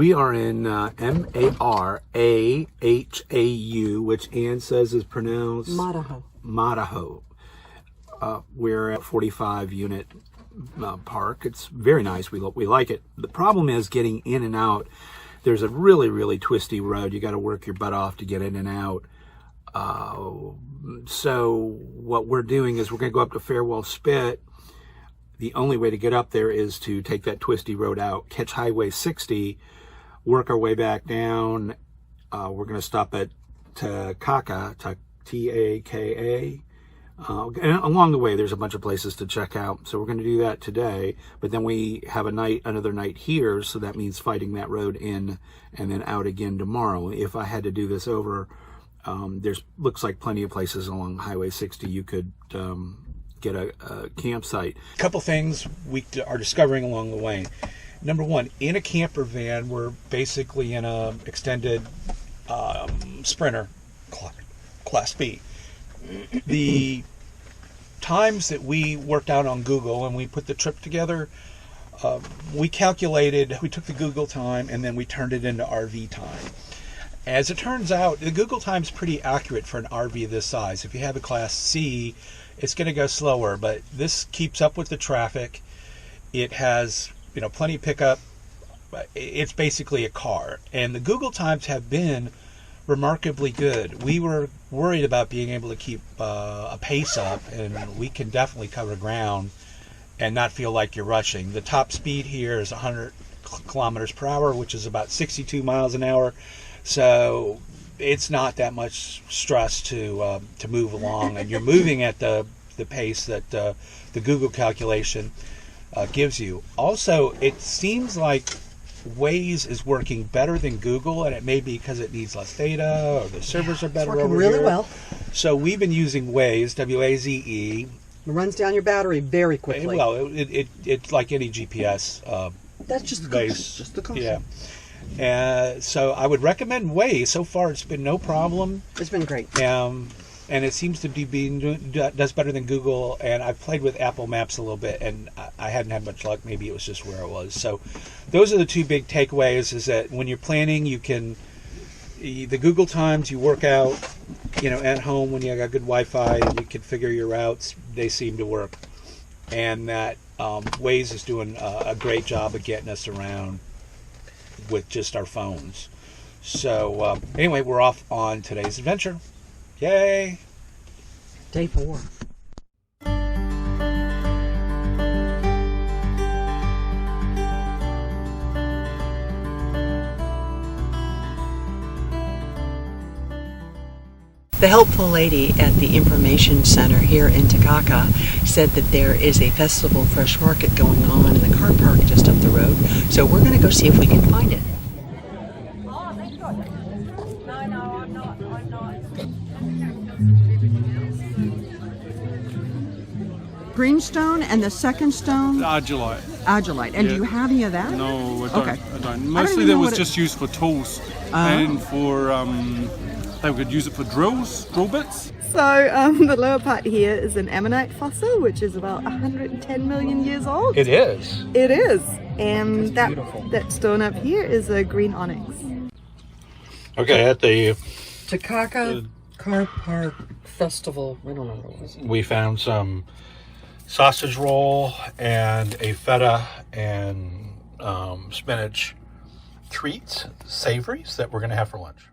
We are in Marahau, which Ann says is pronounced Marahau. We're at 45 unit park. It's very nice. We like it. The problem is getting in and out. There's a really, really twisty road. You got to work your butt off to get in and out. So what we're doing is we're going to go up to Farewell Spit. The only way to get up there is to take that twisty road out, catch Highway 60, work our way back down. We're going to stop at Takaka, T-A-K-A. And along the way, there's a bunch of places to check out. So we're going to do that today. But then we have another night here. So that means fighting that road in and then out again tomorrow. If I had to do this over, looks like plenty of places along Highway 60 you could get a campsite. A couple things we are discovering along the way. Number one, in a camper van, we're basically in a extended Sprinter Class B. The times that we worked out on Google and we put the trip together, we took the Google time and then we turned it into RV time. As it turns out, the Google time is pretty accurate for an RV this size. If you have a Class C, it's going to go slower, but this keeps up with the traffic. It has, plenty of pickup. It's basically a car, and the Google times have been remarkably good. We were worried about being able to keep a pace up, and we can definitely cover ground and not feel like you're rushing. The top speed here is 100 kilometers per hour, which is about 62 miles an hour. So it's not that much stress to move along, and you're moving at the pace that the Google calculation gives you. Also, it seems like Waze is working better than Google, and it may be because it needs less data or the servers are better over really here. Well. So we've been using Waze, W-A-Z-E. It runs down your battery very quickly. Well, it's like any GPS. That's just the base. Just the cost. Yeah. So I would recommend Waze. So far, it's been no problem. It's been great. And it seems to does better than Google. And I've played with Apple Maps a little bit, and I hadn't had much luck. Maybe it was just where I was. So those are the two big takeaways: is that when you're planning, the Google times you work out, at home when you got good Wi-Fi and you can figure your routes. They seem to work, and that Waze is doing a great job of getting us around with just our phones. So anyway, we're off on today's adventure. Yay! Day 4. The helpful lady at the information center here in Takaka said that there is a festival fresh market going on in the car park just up the road. So we're going to go see if we can find it. Greenstone and the second stone? Argillite. Argillite. And do you have any of that? No, I don't. Okay. I don't. Mostly that was just used for tools and for they could use it for drill bits. So the lower part here is an ammonite fossil, which is about 110 million years old. It is. It is. And that stone up here is a green onyx. Okay, at the Takaka Car Park Festival. I don't know what it was. we found some sausage roll and a feta and spinach treats, savories that we're going to have for lunch.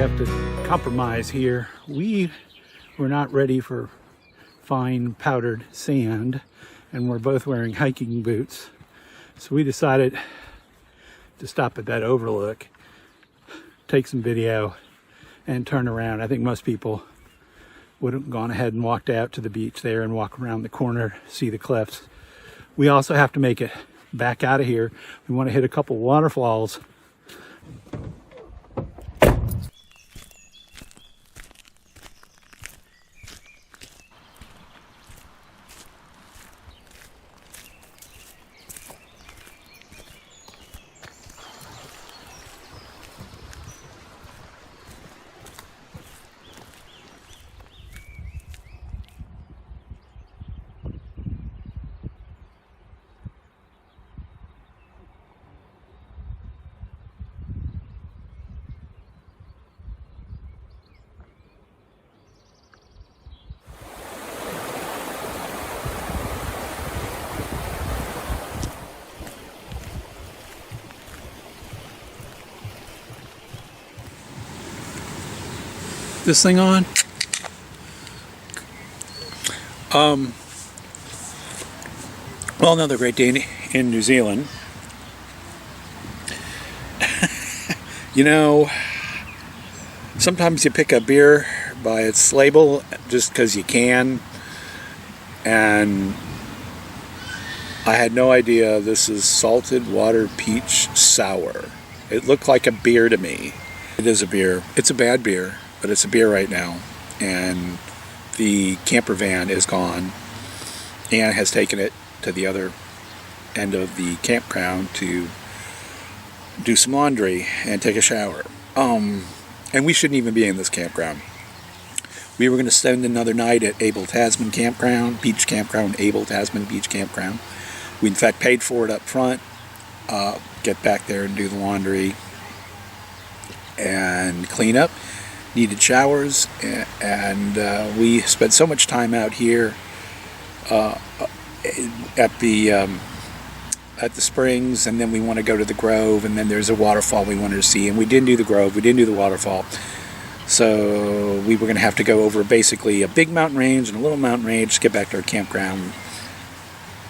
have to compromise here. We were not ready for fine powdered sand, and we're both wearing hiking boots. So we decided to stop at that overlook, take some video, and turn around. I think most people would have gone ahead and walked out to the beach there and walk around the corner, see the cliffs. We also have to make it back out of here. We want to hit a couple waterfalls. This thing on? Well, another great day in New Zealand. You know, sometimes you pick a beer by its label just because you can, and I had no idea this is salted water peach sour. It looked like a beer to me. It is a beer. It's a bad beer, but it's a beer right now, and the camper van is gone. Anne has taken it to the other end of the campground to do some laundry and take a shower. And we shouldn't even be in this campground. We were going to spend another night at Abel Tasman Campground, Beach Campground, Abel Tasman Beach Campground. We in fact paid for it up front, get back there and do the laundry and clean up. Needed showers, and we spent so much time out here at the springs, and then we want to go to the Grove, and then there's a waterfall we wanted to see, and we didn't do the Grove, we didn't do the waterfall, so we were going to have to go over basically a big mountain range and a little mountain range to get back to our campground.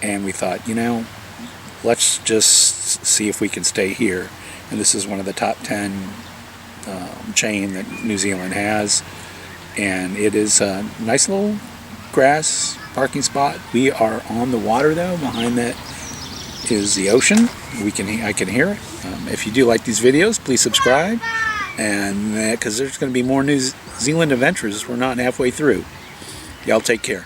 And we thought, you know, let's just see if we can stay here. And this is one of the top 10 chain that New Zealand has, and it is a nice little grass parking spot. We are on the water though. Behind that is the ocean. I can hear it. If you do like these videos, please subscribe, and because there's going to be more New Zealand adventures. We're not halfway through. Y'all take care.